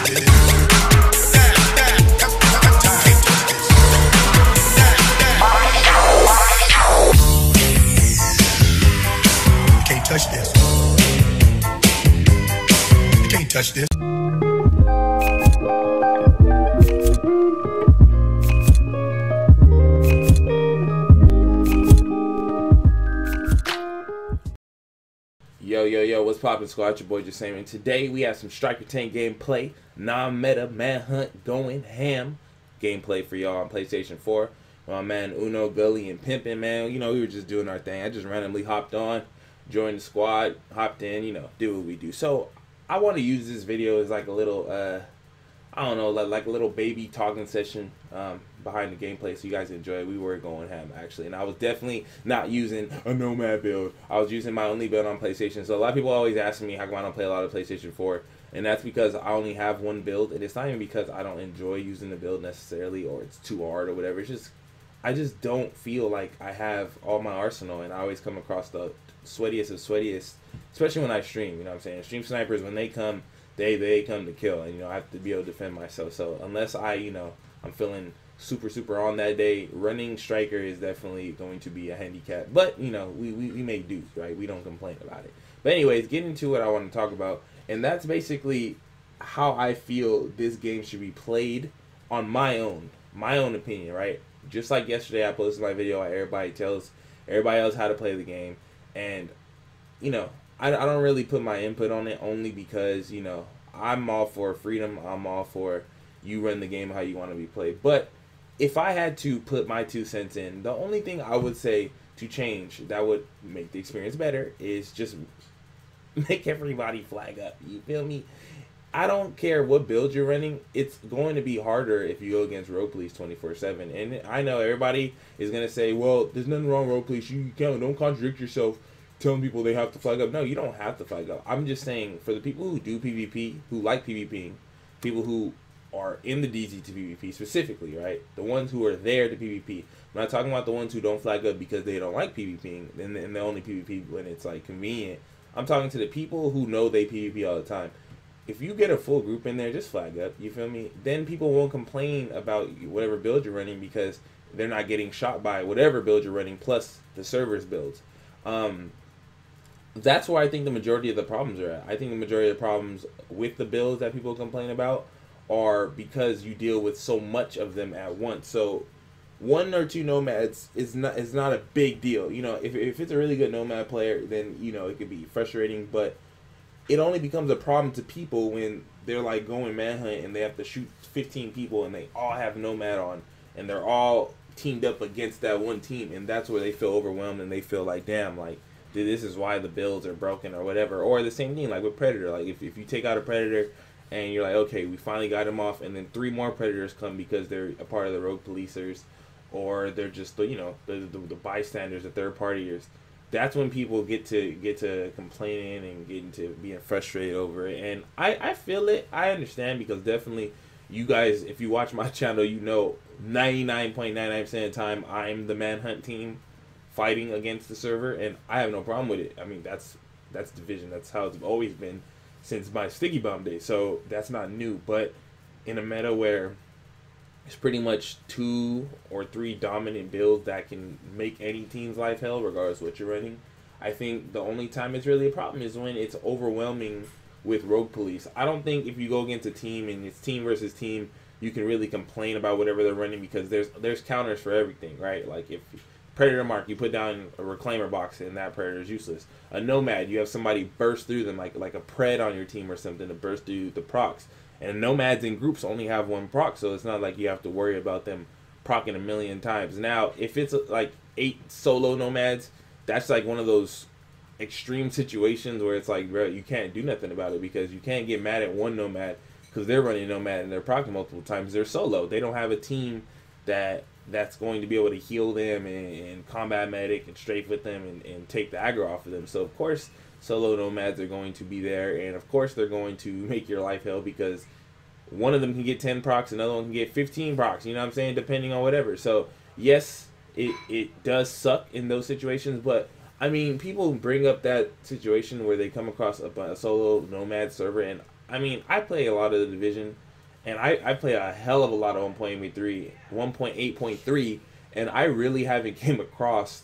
Touch this. You can't touch this. Yo, what's poppin', squad? Your boy Jesimein. Today we have some Striker 10 gameplay, non-meta manhunt going ham gameplay for y'all on PlayStation 4. My man Uno, Gully, and Pimpin', man. You know, we were just doing our thing. I just randomly hopped on, joined the squad, hopped in, you know, do what we do. So I want to use this video as like a little, I don't know, like a little baby talking session behind the gameplay, so you guys enjoy it. We were going ham actually, and I was definitely not using a Nomad build. I was using my only build on PlayStation. So a lot of people always ask me how come I don't play a lot of PlayStation 4, and that's because I only have one build, and it's not even because I don't enjoy using the build necessarily or it's too hard or whatever. It's just I just don't feel like I have all my arsenal, and I always come across the sweatiest of sweatiest, especially when I stream. You know what I'm saying? Stream snipers, when they come, they come to kill, and you know I have to be able to defend myself. So unless I'm feeling super on that day, running striker is definitely going to be a handicap. But you know we make do, right? We don't complain about it. But anyways, getting to what I want to talk about, and that's basically how I feel this game should be played on my own opinion, right? Just like yesterday, I posted my video where everybody tells everybody else how to play the game, and you know I don't really put my input on it, only because you know I'm all for freedom. I'm all for you run the game how you want to be played. But if I had to put my 2 cents in, the only thing I would say to change that would make the experience better is just make everybody flag up. You feel me? I don't care what build you're running. It's going to be harder if you go against Rogue Police 24/7. And I know everybody is going to say, well, there's nothing wrong with Rogue Police. You don't contradict yourself telling people they have to flag up. No, you don't have to flag up. I'm just saying, for the people who do PvP, who like PvPing, people who are in the DZ to PvP specifically, right? The ones who are there to PvP. I'm not talking about the ones who don't flag up because they don't like PvPing and they only PvP when it's like convenient. I'm talking to the people who know they PvP all the time. If you get a full group in there, just flag up, you feel me? Then people won't complain about whatever build you're running because they're not getting shot by whatever build you're running plus the server's builds. That's where I think the majority of the problems are at. I think the majority of the problems with the builds that people complain about are because you deal with so much of them at once. So 1 or 2 nomads is not a big deal. You know, if it's a really good nomad player, then you know it could be frustrating, but it only becomes a problem to people when they're like going manhunt and they have to shoot 15 people and they all have nomad on and they're all teamed up against that one team, and that's where they feel overwhelmed and they feel like, damn, like this is why the builds are broken or whatever. Or the same thing like with Predator. Like if you take out a Predator and you're like, okay, we finally got him off, and then 3 more Predators come because they're a part of the Rogue Policers, or they're just the bystanders, the third partiers. That's when people get to complaining and getting to being frustrated over it. And I feel it. I understand, because definitely you guys, if you watch my channel, you know 99.99% of the time I'm the manhunt team fighting against the server, and I have no problem with it. I mean, that's division. That's how it's always been since my Sticky Bomb days. So that's not new. But in a meta where it's pretty much 2 or 3 dominant builds that can make any team's life hell, regardless of what you're running, I think the only time it's really a problem is when it's overwhelming with Rogue Police. I don't think if you go against a team and it's team versus team, you can really complain about whatever they're running, because there's counters for everything, right? Like if Predator Mark, you put down a Reclaimer box and that Predator is useless. A Nomad, you have somebody burst through them, like a Pred on your team or something, to burst through the procs. And Nomads in groups only have 1 proc, so it's not like you have to worry about them procking a million times. Now, if it's like 8 solo Nomads, that's like one of those extreme situations where it's like, bro, you can't do nothing about it, because you can't get mad at 1 Nomad because they're running Nomad and they're procking multiple times. They're solo. They don't have a team that's going to be able to heal them and combat medic and strafe with them and take the aggro off of them. So, of course, solo Nomads are going to be there, and of course they're going to make your life hell, because one of them can get 10 procs, another one can get 15 procs, you know what I'm saying, depending on whatever. So yes, it does suck in those situations, but I mean, people bring up that situation where they come across a solo Nomad server, and I mean, I play a lot of the Division, and I play a hell of a lot of 1.8.3, and I really haven't came across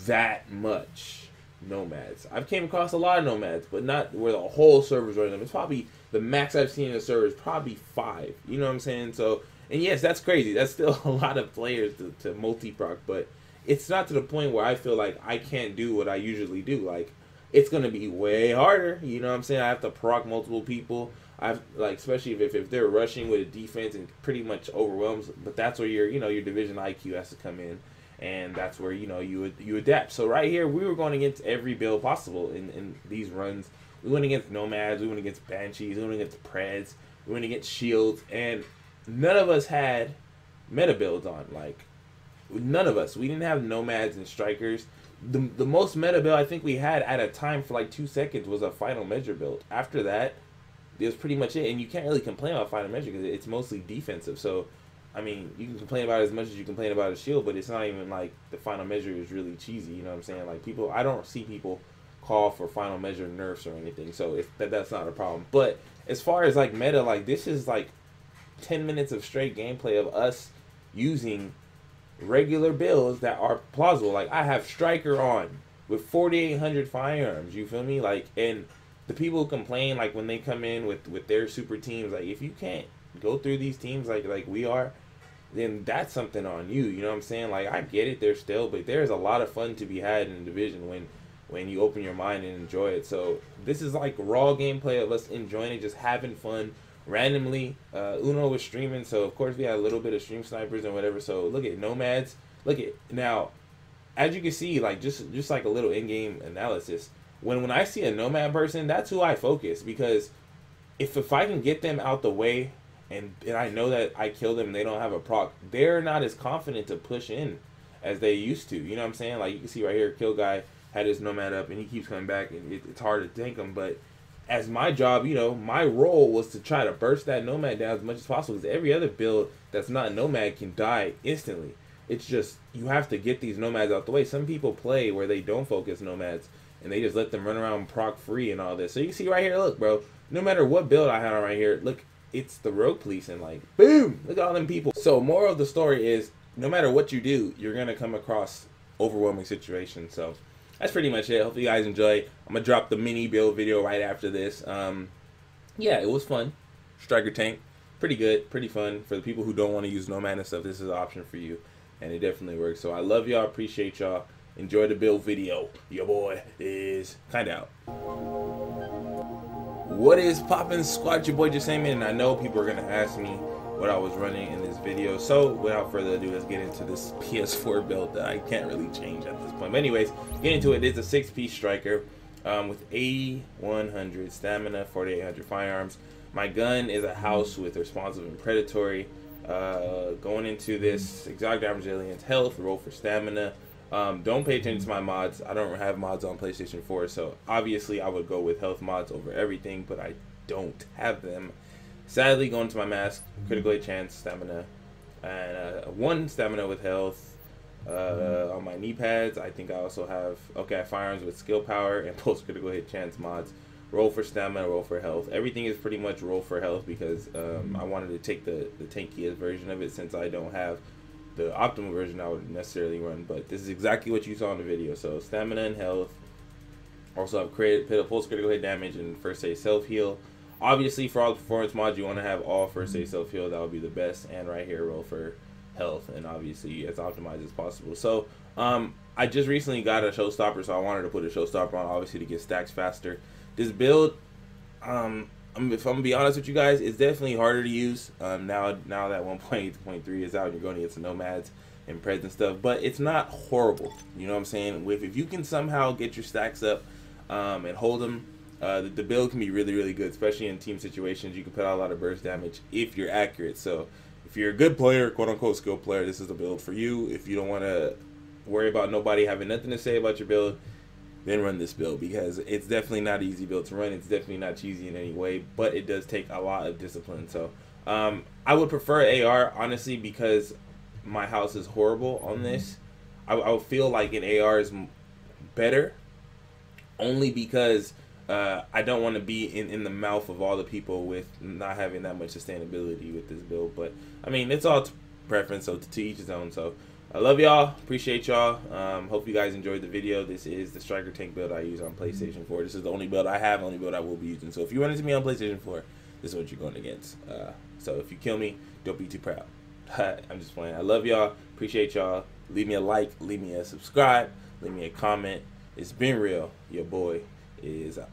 that much nomads. I've came across a lot of nomads, but not where the whole server's running them. It's probably the max I've seen in the server is probably 5. You know what I'm saying? So, and yes, that's crazy. That's still a lot of players to multi-proc, but it's not to the point where I feel like I can't do what I usually do. Like, it's gonna be way harder. You know what I'm saying? I have to proc multiple people. I've like, especially if they're rushing with a defense and pretty much overwhelms. But that's where your division IQ has to come in, and that's where you adapt. So right here, we were going against every build possible in these runs. We went against nomads. We went against banshees. We went against preds. We went against shields, and none of us had meta builds on. Like, none of us. We didn't have nomads and strikers. The most meta build I think we had at a time for like 2 seconds was a final measure build. After that, it was pretty much it. And you can't really complain about final measure because it's mostly defensive. So, I mean, you can complain about it as much as you complain about a shield, but it's not even like the final measure is really cheesy. You know what I'm saying? Like, I don't see people call for final measure nerfs or anything. So that's not a problem. But as far as like meta, like, this is like 10 minutes of straight gameplay of us using regular builds that are plausible. Like, I have striker on with 4,800 firearms. You feel me? Like, and the people who complain, like, when they come in with their super teams, like, if you can't go through these teams like we are, then that's something on you. You know what I'm saying? Like, I get it, there's still, but there's a lot of fun to be had in the Division when you open your mind and enjoy it. So this is like raw gameplay of us enjoying it, just having fun. Randomly, Uno was streaming, so of course we had a little bit of stream snipers and whatever. So look at nomads. Look at now, as you can see, like just like a little in-game analysis. When I see a nomad person, that's who I focus, because if I can get them out the way and I know that I kill them and they don't have a proc, they're not as confident to push in as they used to. You know what I'm saying? Like, you can see right here, Kill Guy had his nomad up and he keeps coming back, and it's hard to tank him, but as my job, my role was to try to burst that nomad down as much as possible, because every other build that's not nomad can die instantly. It's just, you have to get these nomads out the way. Some people play where they don't focus nomads, and they just let them run around proc free and all this. So you can see right here, look, bro, no matter what build I had on right here, look, it's the rogue police, and like, boom, look at all them people. So moral of the story is, no matter what you do, you're going to come across overwhelming situations. So that's pretty much it. Hope you guys enjoy. I'm going to drop the mini build video right after this. Yeah, it was fun. Striker tank. Pretty good. Pretty fun. For the people who don't want to use Nomad and stuff, this is an option for you. And it definitely works. So I love y'all. Appreciate y'all. Enjoy the build video. Your boy is kind of out. What is poppin', squad? Your boy Jesimein. And I know people are going to ask me what I was running in this video. So without further ado, let's get into this PS4 build that I can't really change at this point. But anyways, get into it. It's a 6-piece striker with 8,100 stamina, 4,800 firearms. My gun is a house with responsive and predatory. Going into this, exotic damage, aliens, health, roll for stamina. Don't pay attention to my mods. I don't have mods on PlayStation 4, so obviously I would go with health mods over everything, but I don't have them. Sadly, going to my mask, critical hit chance, stamina, and 1 stamina with health. On my knee pads, I think I also have, I have firearms with skill power and post critical hit chance mods. Roll for stamina, roll for health. Everything is pretty much roll for health, because I wanted to take the tankiest version of it, since I don't have the optimal version I would necessarily run. But this is exactly what you saw in the video. So stamina and health. Also have post critical hit damage and first aid self heal. Obviously, for all the performance mods, you want to have all first aid self heal. That would be the best. And right here, roll for health, and obviously as optimized as possible. So I just recently got a showstopper, so I wanted to put a showstopper on, obviously, to get stacks faster. This build, if I'm gonna be honest with you guys, it's definitely harder to use now that 1.8.3 is out and you're going against the nomads and preds and stuff, but it's not horrible. You know what I'm saying? If you can somehow get your stacks up and hold them, the build can be really, really good, especially in team situations. You can put out a lot of burst damage if you're accurate. So if you're a good player, quote-unquote skill player, this is the build for you. If you don't want to worry about nobody having nothing to say about your build, then run this build, because it's definitely not an easy build to run. It's definitely not cheesy in any way, but it does take a lot of discipline. So I would prefer AR, honestly, because my house is horrible on this. I would feel like an AR is better, only because I don't want to be in the mouth of all the people with not having that much sustainability with this build. But I mean, it's all preference, so to each his own. So I love y'all, appreciate y'all. Hope you guys enjoyed the video. This is the striker tank build I use on PlayStation 4. This is the only build I have, only build I will be using. So if you run into me on PlayStation 4, this is what you're going against. So if you kill me, don't be too proud. I'm just playing. I love y'all, appreciate y'all. Leave me a like, leave me a subscribe, leave me a comment. It's been real. Your boy is out.